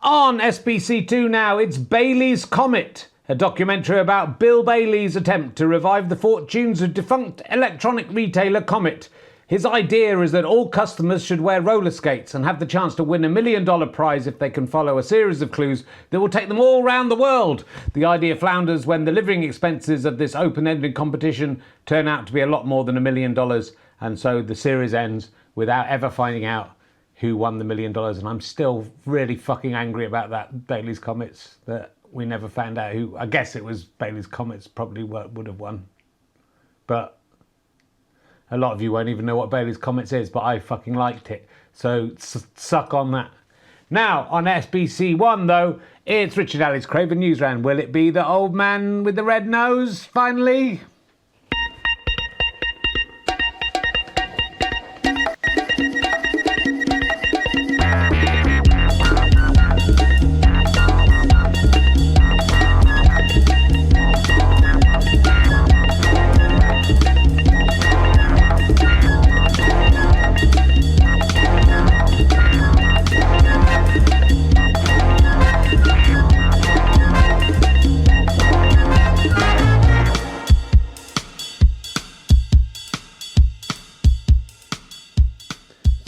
On SBC2 now, it's Bailey's Comet, a documentary about Bill Bailey's attempt to revive the fortunes of defunct electronic retailer Comet. His idea is that all customers should wear roller skates and have the chance to win $1 million prize if they can follow a series of clues that will take them all around the world. The idea flounders when the living expenses of this open-ended competition turn out to be a lot more than $1 million, and so the series ends without ever finding out who won the $1 million. And I'm still really fucking angry about that Bailey's Comets, that we never found out who. I guess it was Bailey's Comets probably would have won, but a lot of you won't even know what Bailey's Comets is, but I fucking liked it. So suck on that. Now, on SBC1 though, it's Richard Alley's Craven Newsround. Will it be the old man with the red nose, finally?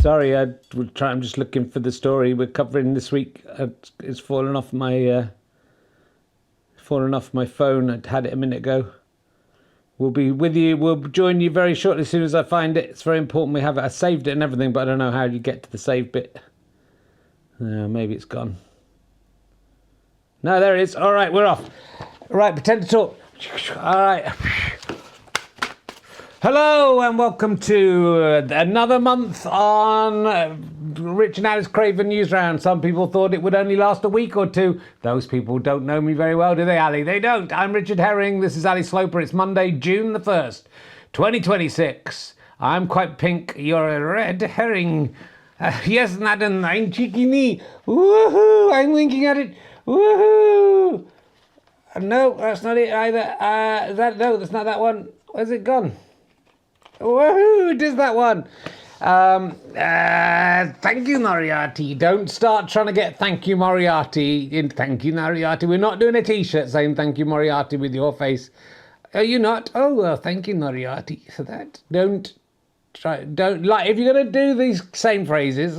Sorry, I'm just looking for the story we're covering this week. It's fallen off my phone. I had it a minute ago. We'll be with you. We'll join you very shortly as soon as I find it. It's very important we have it. I saved it and everything, but I don't know how you get to the save bit. Maybe it's gone. No, there it is. All right, we're off. All right, pretend to talk. All right. Hello and welcome to another month on Richard Alley's Craven Newsround. Some people thought it would only last a week or two. Those people don't know me very well, do they, Ali? They don't. I'm Richard Herring. This is Ali Sloper. It's Monday, June the 1st, 2026. I'm quite pink. You're a red herring. Yes, madam, I'm cheeky knee. Woohoo! I'm winking at it. Woohoo! No, that's not it either. No, that's not that one. Where's it gone? Woohoo! It is that one. Thank you, Moriarty. Don't start trying to get thank you, Moriarty in thank you, Moriarty. We're not doing a t-shirt saying thank you, Moriarty with your face. Are you not? Oh, well, thank you, Moriarty. So that, don't, like, if you're going to do these same phrases,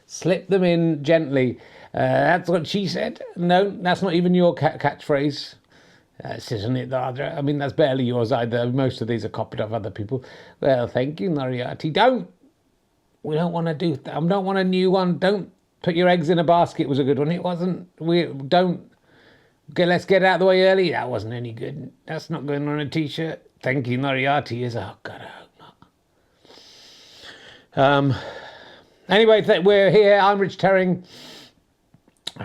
slip them in gently. That's what she said. No, that's not even your catchphrase. Isn't it? I mean, that's barely yours either. Most of these are copied off other people. Well, thank you, Moriarty. We don't want to do that. I don't want a new one. Don't put your eggs in a basket was a good one. It wasn't. Let's get it out of the way early. That wasn't any good. That's not going on a t-shirt. Thank you, Moriarty is, oh God, I hope not. Anyway, we're here. I'm Rich Herring.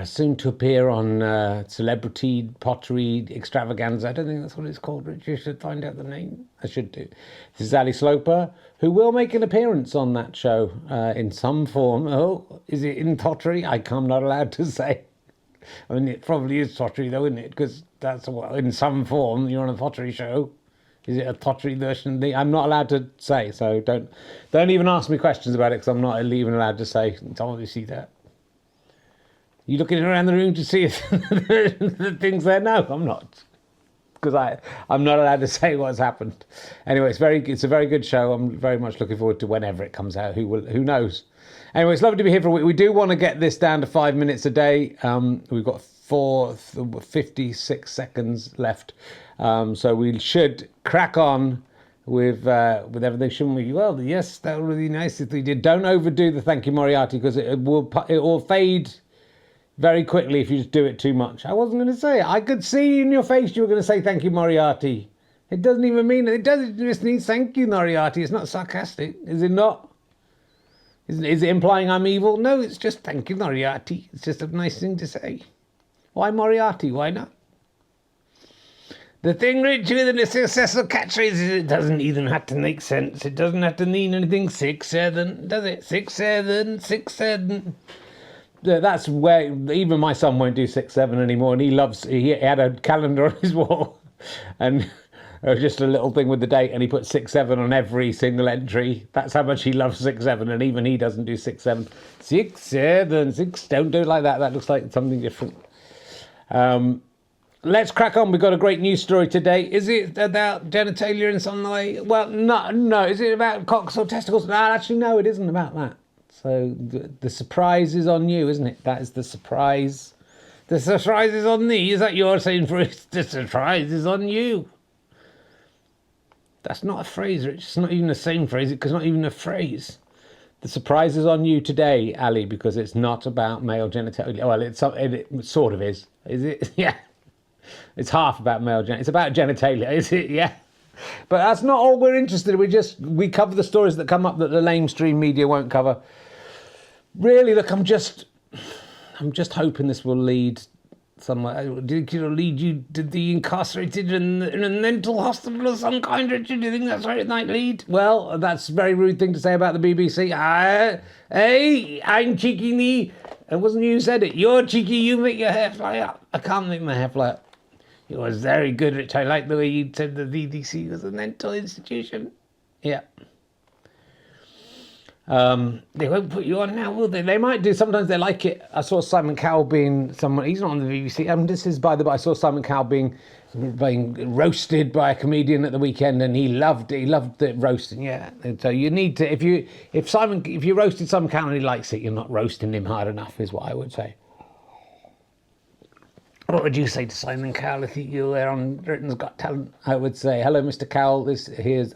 Soon to appear on Celebrity Pottery Extravaganza. I don't think that's what it's called, Rich. You should find out the name. I should do. This is Ali Sloper, who will make an appearance on that show in some form. Oh, is it in pottery? I'm not allowed to say. I mean, it probably is pottery, though, isn't it? Because that's what, in some form, you're on a pottery show. Is it a pottery version? I'm not allowed to say, so don't even ask me questions about it, because I'm not even allowed to say. It's obviously that. You looking around the room to see if the things there? No, I'm not, because I'm not allowed to say what's happened. Anyway, it's a very good show. I'm very much looking forward to whenever it comes out. Who knows? Anyway, it's lovely to be here for a week. We do want to get this down to 5 minutes a day. We've got 56 seconds left, so we should crack on with everything, shouldn't we? Well, yes, that would be nice if we did. Don't overdo the thank you, Moriarty, because it will fade very quickly if you just do it too much. I wasn't going to say it. I could see in your face you were going to say thank you, Moriarty. It doesn't even mean it. It just means thank you, Moriarty. It's not sarcastic, is it not? Is it implying I'm evil? No, it's just thank you, Moriarty. It's just a nice thing to say. Why Moriarty? Why not? The thing, Rich, with a successful catchphrase is it doesn't even have to make sense. It doesn't have to mean anything 6-7, does it? 6-7, 6-7. That's where even my son won't do 6-7 anymore, and he had a calendar on his wall, and just a little thing with the date, and he put 6-7 on every single entry. That's how much he loves 6-7, and even he doesn't do 6-7. 6-7, 6. Don't do it like that. That looks like something different. Let's crack on. We've got a great news story today. Is it about genitalia in some way? Well, no. Is it about cocks or testicles? No, actually, no, it isn't about that. So the surprise is on you, isn't it? That is the surprise. The surprise is on me. Is that you're saying for it? The surprise is on you. That's not a phrase, Rich. It's not even the same phrase. It's not even a phrase. The surprise is on you today, Ali, because it's not about male genitalia. Well, it sort of is. Is it? Yeah. It's half about male genitalia. It's about genitalia, is it? Yeah. But that's not all we're interested in. We cover the stories that come up that the lamestream media won't cover. Really, look, I'm just hoping this will lead somewhere. Did it lead you to the incarcerated in a mental hospital of some kind, Richard? Do you think that's where it might lead? Well, that's a very rude thing to say about the BBC. Hey, I'm cheeky knee. It wasn't you who said it. You're cheeky, you make your hair fly up. I can't make my hair fly up. It was very good, Rich. I like the way you said the VDC was a mental institution. Yeah. They won't put you on now, will they? They might do. Sometimes they like it. I saw Simon Cowell being someone. He's not on the BBC. This is by the way. I saw Simon Cowell being roasted by a comedian at the weekend, and he loved it. He loved the roasting. Yeah. And so you need to. If you roasted Simon Cowell and he likes it, you're not roasting him hard enough, is what I would say. What would you say to Simon Cowell if you were on Britain's Got Talent? I would say, hello, Mr. Cowell.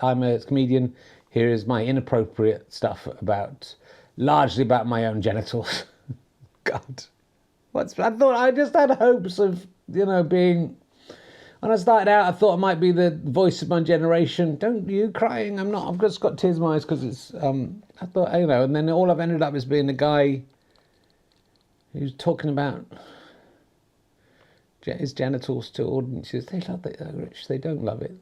I'm a comedian. Here is my inappropriate stuff largely about my own genitals. God, I thought I just had hopes of, being. When I started out, I thought I might be the voice of my generation. Don't you crying? I'm not. I've just got tears in my eyes because it's. I thought, and then all I've ended up is being a guy who's talking about his genitals to audiences. They love it, though, Rich. They don't love it.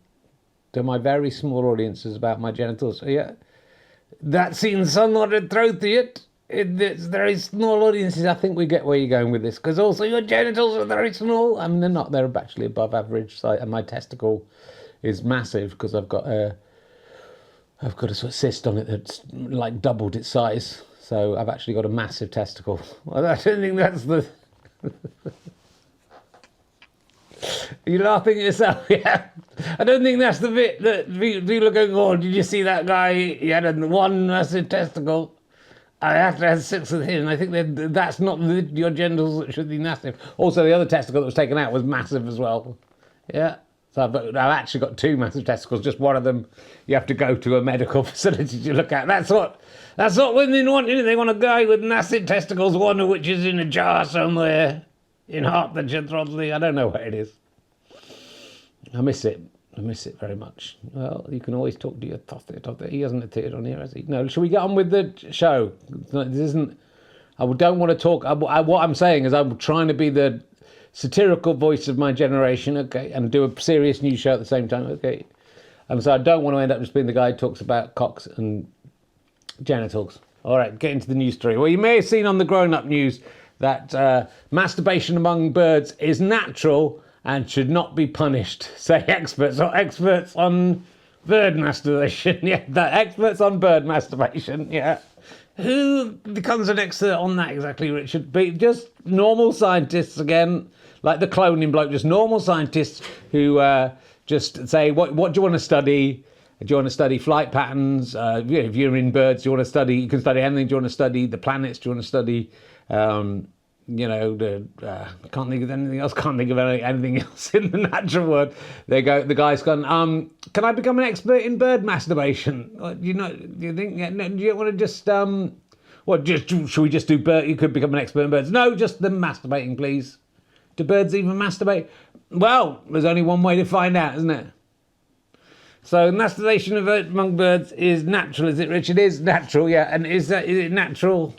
To my very small audiences about my genitals. Yeah, that seems somewhat throaty. It's very small audiences. I think we get where you're going with this, because also your genitals are very small. I mean, they're not. They're actually above average size, and my testicle is massive because I've got a sort of cyst on it that's like doubled its size. So I've actually got a massive testicle. Well, I don't think that's the. You're laughing at yourself, yeah. I don't think that's the bit that people are going, oh, did you see that guy? He had one massive testicle. I have to have sex with him. I think that's not your genitals that should be massive. Also, the other testicle that was taken out was massive as well. Yeah. So I've actually got two massive testicles. Just one of them you have to go to a medical facility to look at. That's what women want. They want a guy with massive testicles, one of which is in a jar somewhere. In Hertfordshire, Throttley, I don't know where it is. I miss it very much. Well, you can always talk to your Tother. He hasn't appeared on here, has he? No, shall we get on with the show? This isn't. I don't want to talk. What I'm saying is I'm trying to be the satirical voice of my generation, okay, and do a serious news show at the same time, okay. And so I don't want to end up just being the guy who talks about cocks and genitals. All right, get into the news story. Well, you may have seen on the grown-up news that masturbation among birds is natural and should not be punished, say experts on bird masturbation. Yeah, the experts on bird masturbation, yeah. Who becomes an expert on that exactly, Richard? Just normal scientists again, like the cloning bloke, just normal scientists who just say, what do you want to study? Do you want to study flight patterns? If you're in birds, you can study anything. Do you want to study the planets? Do you want to study, can't think of anything else. Can't think of anything else in the natural world. The guy's gone, can I become an expert in bird masturbation? Do you think, do you want to just, should we just do bird? You could become an expert in birds. No, just them masturbating, please. Do birds even masturbate? Well, there's only one way to find out, isn't it? So masturbation among birds is natural, is it, Richard? It is natural, yeah. And is it natural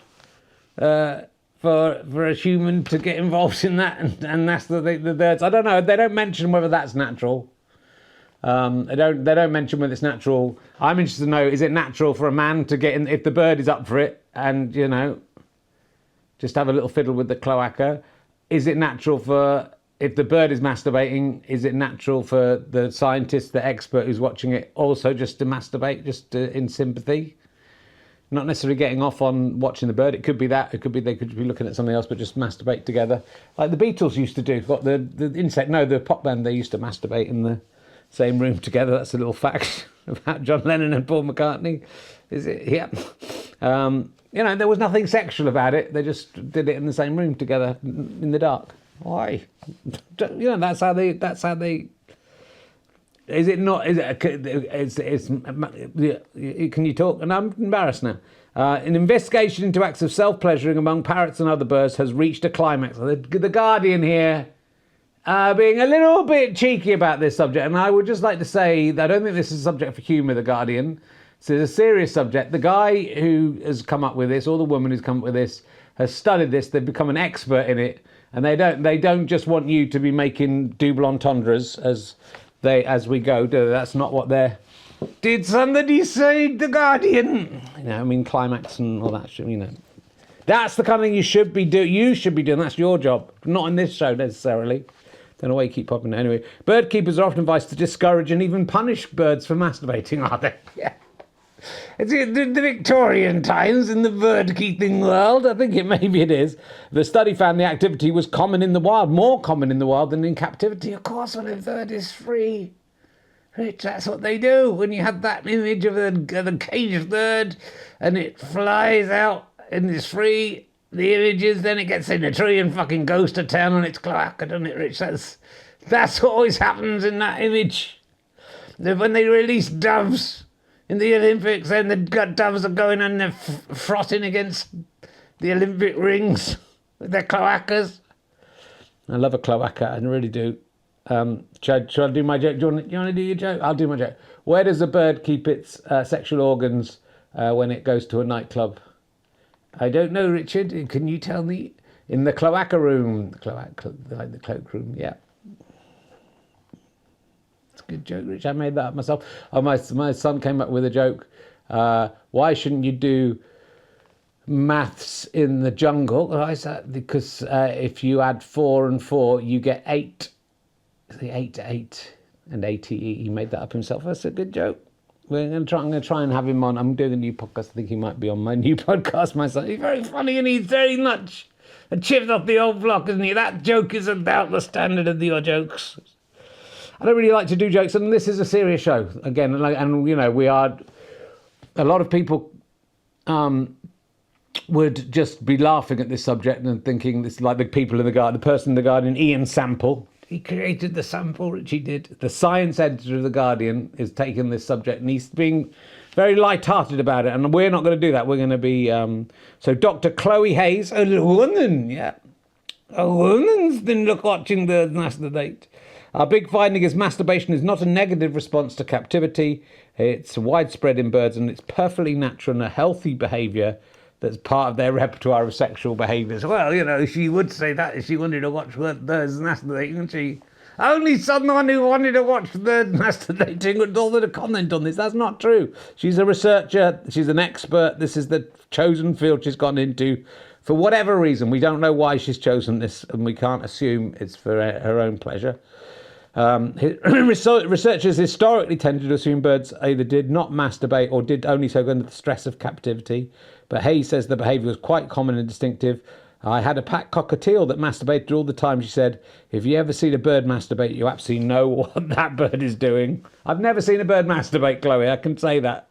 for a human to get involved in that and masturbate the birds? I don't know. They don't mention whether that's natural. They don't mention whether it's natural. I'm interested to know, is it natural for a man to get in, if the bird is up for it, and, just have a little fiddle with the cloaca? Is it natural for if the bird is masturbating, is it natural for the scientist, the expert who's watching it, also just to masturbate, in sympathy? Not necessarily getting off on watching the bird. It could be that. It could be they could be looking at something else, but just masturbate together, like the Beatles used to do. Got the the pop band. They used to masturbate in the same room together. That's a little fact about John Lennon and Paul McCartney. Is it? Yeah. There was nothing sexual about it. They just did it in the same room together in the dark. Why? That's how they. Is it not? Is it? Can you talk? And I'm embarrassed now. An investigation into acts of self-pleasuring among parrots and other birds has reached a climax. The Guardian here being a little bit cheeky about this subject, and I would just like to say that I don't think this is a subject for humour. The Guardian. It's a serious subject. The guy who has come up with this, or the woman who's come up with this, has studied this. They've become an expert in it, and they don't just want you to be making double entendres as we go. That's not what they're. Did somebody say the Guardian? Climax and all that shit. That's the kind of thing you should be doing. You should be doing. That's your job, not in this show necessarily. Don't know why you keep popping it. Anyway, bird keepers are often advised to discourage and even punish birds for masturbating, are they? Yeah. It's the Victorian times in the bird-keeping world. I think maybe it is. The study found the activity was common in the wild, more common in the wild than in captivity. Of course, when a bird is free, Rich, that's what they do. When you have that image of the caged bird and it flies out and is free, the images, then it gets in a tree and fucking goes to town on its cloaca, doesn't it, Rich? That's what always happens in that image. When they release doves in the Olympics, and the doves are going and they're frotting against the Olympic rings with their cloacas. I love a cloaca, I really do. Should I do my joke? Do you want to do your joke? I'll do my joke. Where does a bird keep its sexual organs when it goes to a nightclub? I don't know, Richard. Can you tell me? In the Cloaca Room. The Cloaca Room, yeah. Good joke, Rich. I made that up myself. Oh, my son came up with a joke. Why shouldn't you do maths in the jungle? I said, because if you add 4 and 4, you get 8. The 8 and 80. He made that up himself. That's a good joke. I'm going to try and have him on. I'm doing a new podcast. I think he might be on my new podcast, my son. He's very funny and he's very much a chip off the old block, isn't he? That joke is about the standard of your jokes. I don't really like to do jokes, and this is a serious show again. We are. A lot of people would just be laughing at this subject and thinking this is like the people in the garden, the person in the garden, Ian Sample. He created the sample, Richie did. The science editor of the Guardian is taking this subject and he's being very light-hearted about it, and we're not going to do that. We're going to be so Dr. Chloe Hayes, a woman, yeah, a woman's been watching the masturbate. Our big finding is masturbation is not a negative response to captivity. It's widespread in birds and it's perfectly natural and a healthy behaviour that's part of their repertoire of sexual behaviours. Well, she would say that if she wanted to watch birds masturbating, wouldn't she? Only someone who wanted to watch birds masturbating would bother to comment on this. That's not true. She's a researcher. She's an expert. This is the chosen field she's gone into. For whatever reason, we don't know why she's chosen this and we can't assume it's for her own pleasure. Researchers historically tended to assume birds either did not masturbate or did only so under the stress of captivity. But Hayes says the behaviour was quite common and distinctive. I had a pack cockatiel that masturbated all the time, she said. If you ever see a bird masturbate, you absolutely know what that bird is doing. I've never seen a bird masturbate, Chloe, I can say that.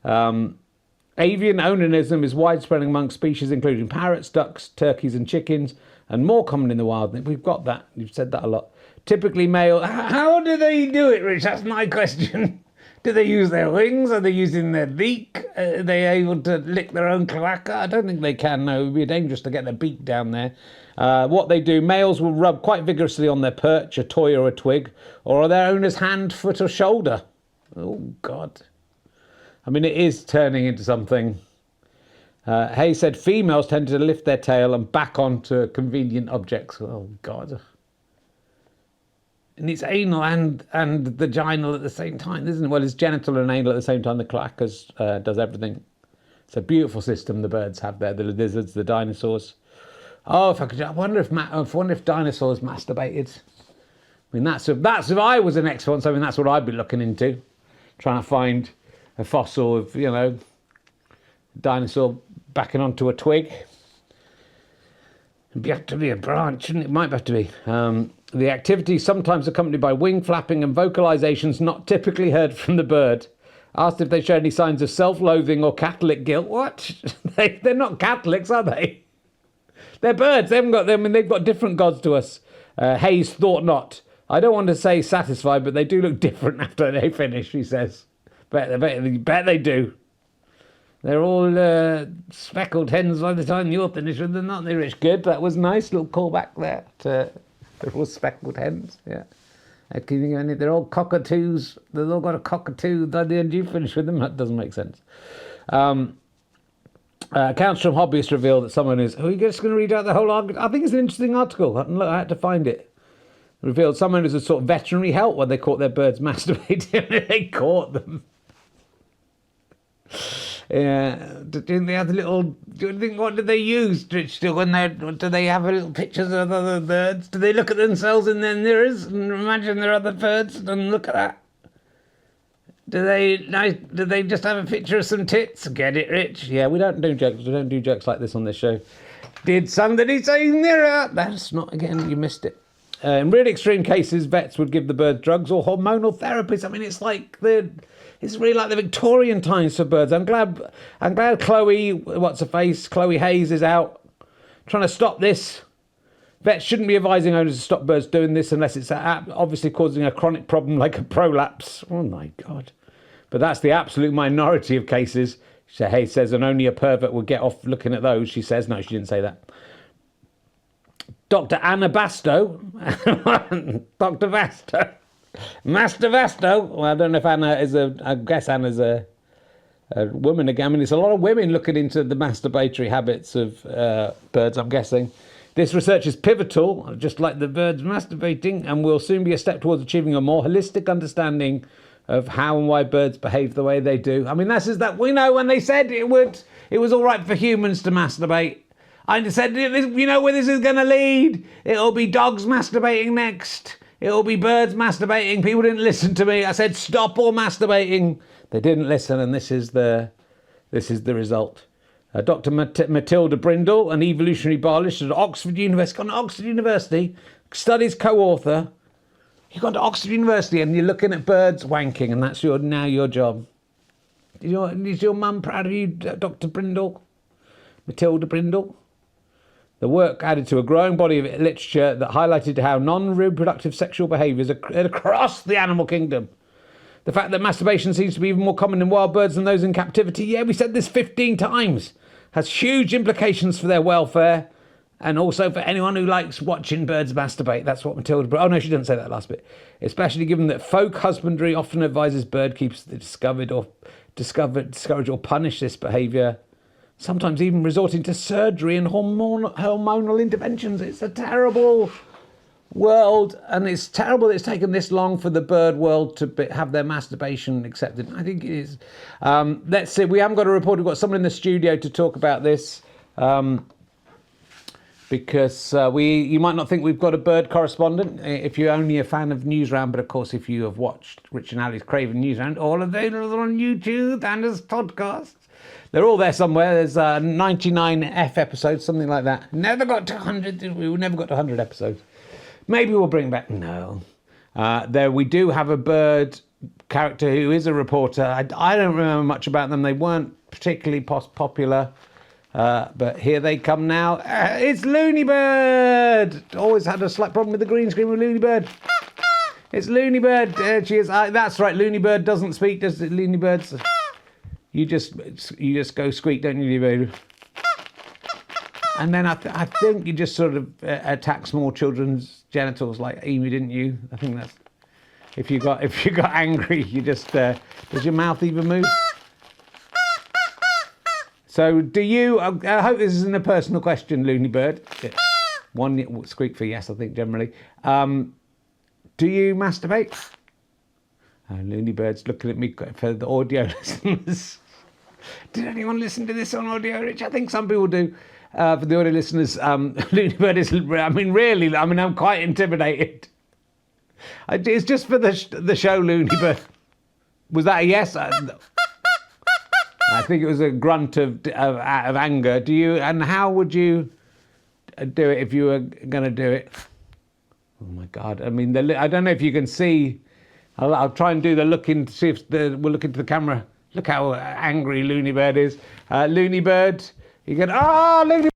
Avian onanism is widespread among species including parrots, ducks, turkeys and chickens, and more common in the wild. We've got that. You've said that a lot. Typically male. How do they do it, Rich? That's my question. Do they use their wings? Are they using their beak? Are they able to lick their own cloaca? I don't think they can, no. It would be dangerous to get their beak down there. What they do, males will rub quite vigorously on their perch, a toy or a twig, or on their owner's hand, foot or shoulder. Oh, God. I mean, it is turning into something. Hay said females tend to lift their tail and back onto convenient objects. Oh, God. And it's anal and vaginal at the same time, isn't it? Well, it's genital and anal at the same time. The cloacas does everything. It's a beautiful system the birds have there, the lizards, the dinosaurs. Oh, if I could, I wonder if dinosaurs masturbated. I mean, that's if I was an expert on something, that's what I'd be looking into, trying to find a fossil of, dinosaur backing onto a twig. It'd have to be a branch, shouldn't it? It might have to be. The activity sometimes accompanied by wing flapping and vocalizations not typically heard from the bird. Asked if they showed any signs of self-loathing or Catholic guilt. What? They're not Catholics, are they? They're birds. They haven't got them, and they've got different gods to us. Hayes thought not. I don't want to say satisfied, but they do look different after they finish, he says. Bet they do. They're all speckled hens by the time you're finished with them, aren't they, Rich? Good. That was nice. Little callback there. They're all speckled hens. Yeah. They're all cockatoos. They've all got a cockatoo by the end you finish with them. That doesn't make sense. Accounts from hobbyists reveal that someone is... Are you just going to read out the whole article? I think it's an interesting article. I had to find it. Revealed someone is a sort of veterinary help when they caught their birds masturbating. They caught them. Yeah, didn't they have the little? Do you think what did they use? When do they have little pictures of other birds? Do they look at themselves in their mirrors and imagine there are other birds and look at that? Do they just have a picture of some tits? Get it, Rich? Yeah, we don't do jokes. We don't do jokes like this on this show. Did somebody say mirror? That's not again. You missed it. In really extreme cases, vets would give the birds drugs or hormonal therapies. I mean, it's really like the Victorian times for birds. I'm glad Chloe Hayes is out trying to stop this. Vets shouldn't be advising owners to stop birds doing this unless it's obviously causing a chronic problem like a prolapse. Oh my God. But that's the absolute minority of cases. Hayes says, and only a pervert would get off looking at those. She says, no, she didn't say that. Dr. Anna Basto. Dr. Basto. Master Vasto. Well, I don't know if Anna is I guess Anna's a woman again. I mean, it's a lot of women looking into the masturbatory habits of birds, I'm guessing. This research is pivotal, just like the birds masturbating, and will soon be a step towards achieving a more holistic understanding of how and why birds behave the way they do. I mean, that we know when they said it was all right for humans to masturbate. I said, you know where this is going to lead? It'll be dogs masturbating next. It'll be birds masturbating. People didn't listen to me. I said, stop all masturbating. They didn't listen, and this is the result. Dr. Matilda Brindle, an evolutionary biologist at Oxford University, gone to Oxford University, studies co-author. You've gone to Oxford University and you're looking at birds wanking, and that's now your job. Is your mum proud of you, Dr. Brindle? Matilda Brindle? The work added to a growing body of literature that highlighted how non-reproductive sexual behaviours occurred across the animal kingdom. The fact that masturbation seems to be even more common in wild birds than those in captivity, yeah, we said this 15 times, has huge implications for their welfare and also for anyone who likes watching birds masturbate. That's what Matilda... Oh, no, she didn't say that last bit. Especially given that folk husbandry often advises bird keepers to discourage or punish this behaviour, sometimes even resorting to surgery and hormonal interventions. It's a terrible world, and it's terrible that it's taken this long for the bird world to have their masturbation accepted. I think it is. Let's see, we haven't got a report. We've got someone in the studio to talk about this, because you might not think we've got a bird correspondent if you're only a fan of Newsround, but of course if you have watched Rich and Ali's Craven Newsround, all available on YouTube and as podcasts. They're all there somewhere. There's 99 episodes, something like that. Never got to 100. We never got to 100 episodes. Maybe we'll bring back... No. There we do have a bird character who is a reporter. I don't remember much about them. They weren't particularly popular. But here they come now. It's Looney Bird. Always had a slight problem with the green screen with Looney Bird. It's Looney Bird. There she is. That's right. Looney Bird doesn't speak, does it? Looney Birds... You just go squeak, don't you, baby? And then I think you just sort of attack small children's genitals like Amy, didn't you? I think that's if you got angry, you just does your mouth even move? So do you? I hope this isn't a personal question, Looney Bird. One squeak for yes, I think generally. Do you masturbate? Looney Bird's looking at me for the audio listeners. Did anyone listen to this on audio, Rich? I think some people do. For the audio listeners, Looney Bird is, really, I'm quite intimidated. It's just for the show Looney Bird. Was that a yes? I think it was a grunt of anger. And how would you do it if you were going to do it? Oh my God. I don't know if you can see. I'll try and do the look in, see if we'll look into the camera. Look how angry Looney Bird is. Looney Bird, you get, Looney